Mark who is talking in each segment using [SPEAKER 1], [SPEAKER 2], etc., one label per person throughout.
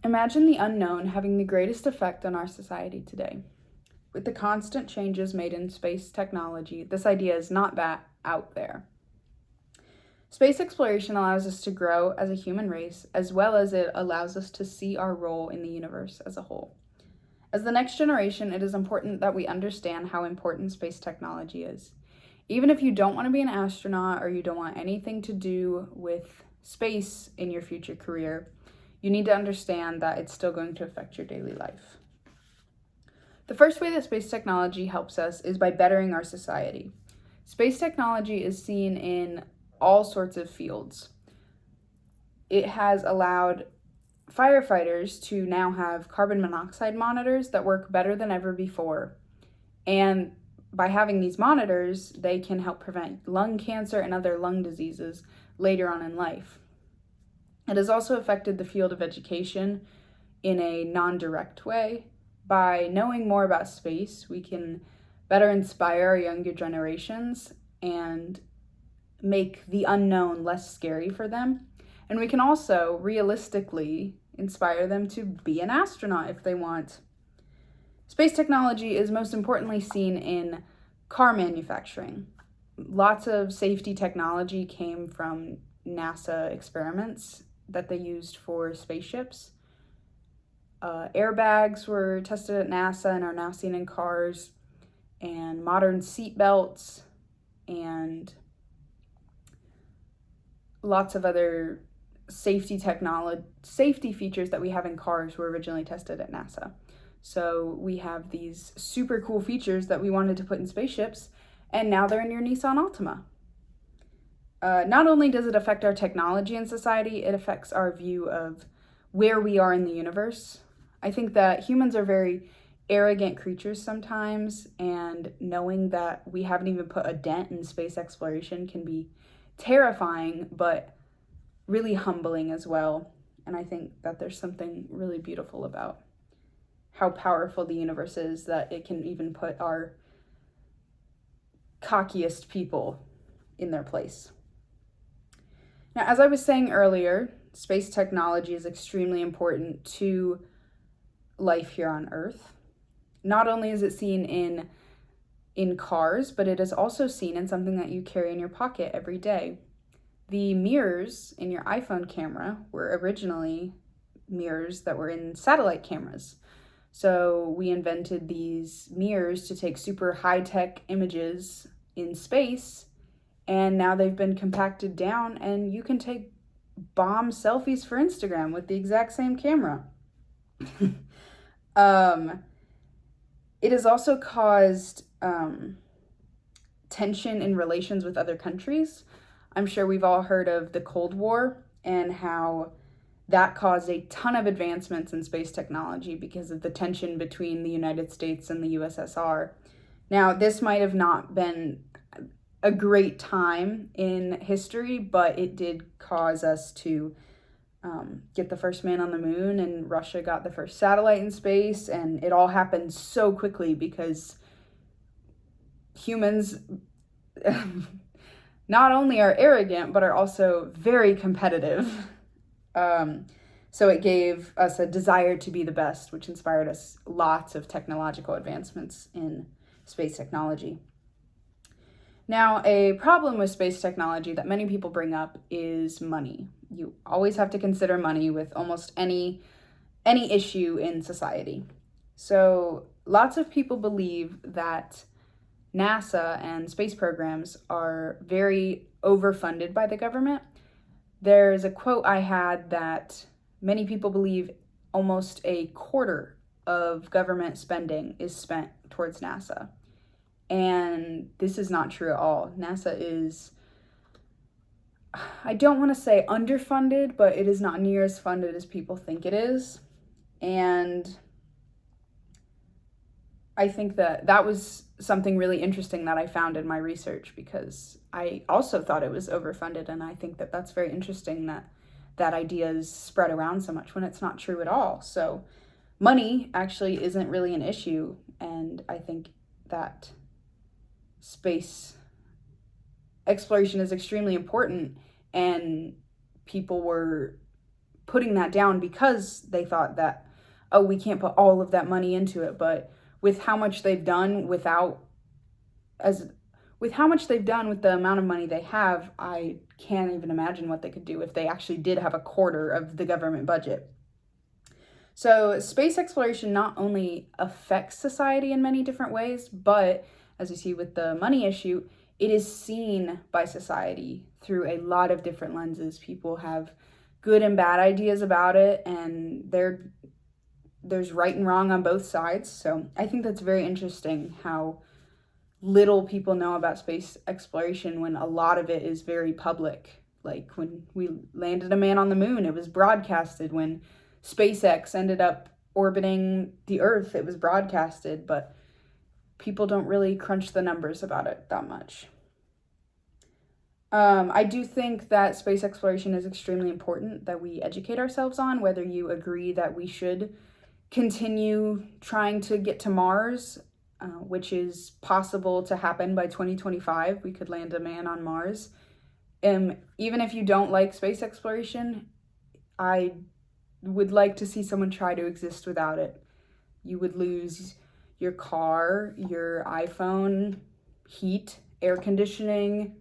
[SPEAKER 1] Imagine the unknown having the greatest effect on our society today. With the constant changes made in space technology, this idea is not that out there. Space exploration allows us to grow as a human race, as well as it allows us to see our role in the universe as a whole. As the next generation, it is important that we understand how important space technology is. Even if you don't want to be an astronaut or you don't want anything to do with space in your future career, you need to understand that it's still going to affect your daily life. The first way that space technology helps us is by bettering our society. Space technology is seen in all sorts of fields. It has allowed firefighters to now have carbon monoxide monitors that work better than ever before. And by having these monitors, they can help prevent lung cancer and other lung diseases later on in life. It has also affected the field of education in a non-direct way. By knowing more about space, we can better inspire our younger generations and make the unknown less scary for them. And we can also realistically inspire them to be an astronaut if they want. Space technology is most importantly seen in car manufacturing. Lots of safety technology came from NASA experiments that they used for spaceships. Airbags were tested at NASA and are now seen in cars, and modern seat belts, and lots of other safety features that we have in cars were originally tested at NASA. So we have these super cool features that we wanted to put in spaceships, and now they're in your Nissan Altima. Not only does it affect our technology and society, it affects our view of where we are in the universe. I think that humans are very arrogant creatures sometimes, and knowing that we haven't even put a dent in space exploration can be terrifying, but really humbling as well. And I think that there's something really beautiful about how powerful the universe is, that it can even put our cockiest people in their place. Now, as I was saying earlier, space technology is extremely important to life here on Earth. Not only is it seen in cars, but it is also seen in something that you carry in your pocket every day. The mirrors in your iPhone camera were originally mirrors that were in satellite cameras. So we invented these mirrors to take super high-tech images in space, and now they've been compacted down, and you can take bomb selfies for Instagram with the exact same camera. It has also caused tension in relations with other countries. I'm sure we've all heard of the Cold War and how that caused a ton of advancements in space technology because of the tension between the United States and the USSR. Now, this might have not been a great time in history, but it did cause us to get the first man on the moon, and Russia got the first satellite in space, and it all happened so quickly because humans not only are arrogant, but are also very competitive. So it gave us a desire to be the best, which inspired us lots of technological advancements in space technology. Now, a problem with space technology that many people bring up is money. You always have to consider money with almost any issue in society. So lots of people believe that NASA and space programs are very overfunded by the government. There's a quote I had that many people believe almost a quarter of government spending is spent towards NASA. And this is not true at all. NASA is, I don't want to say underfunded, but it is not near as funded as people think it is. And I think that was something really interesting that I found in my research, because I also thought it was overfunded, and I think that that's very interesting that idea is spread around so much when it's not true at all. So money actually isn't really an issue, and I think that space exploration is extremely important, and people were putting that down because they thought that, oh, we can't put all of that money into it. But with how much they've done with the amount of money they have, I can't even imagine what they could do if they actually did have a quarter of the government budget. So space exploration not only affects society in many different ways, but as you see with the money issue, it is seen by society through a lot of different lenses. People have good and bad ideas about it, and there's right and wrong on both sides. So I think that's very interesting how little people know about space exploration when a lot of it is very public. Like when we landed a man on the moon, it was broadcasted. When SpaceX ended up orbiting the Earth, it was broadcasted, but people don't really crunch the numbers about it that much. I do think that space exploration is extremely important that we educate ourselves on, whether you agree that we should continue trying to get to Mars, which is possible to happen by 2025. We could land a man on Mars. Even if you don't like space exploration, I would like to see someone try to exist without it. You would lose your car, your iPhone, heat, air conditioning.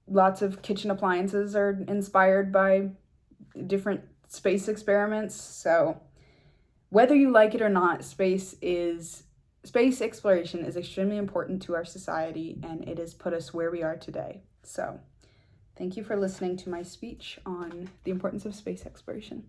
[SPEAKER 1] Lots of kitchen appliances are inspired by different space experiments. So whether you like it or not, space exploration is extremely important to our society, and it has put us where we are today. So thank you for listening to my speech on the importance of space exploration.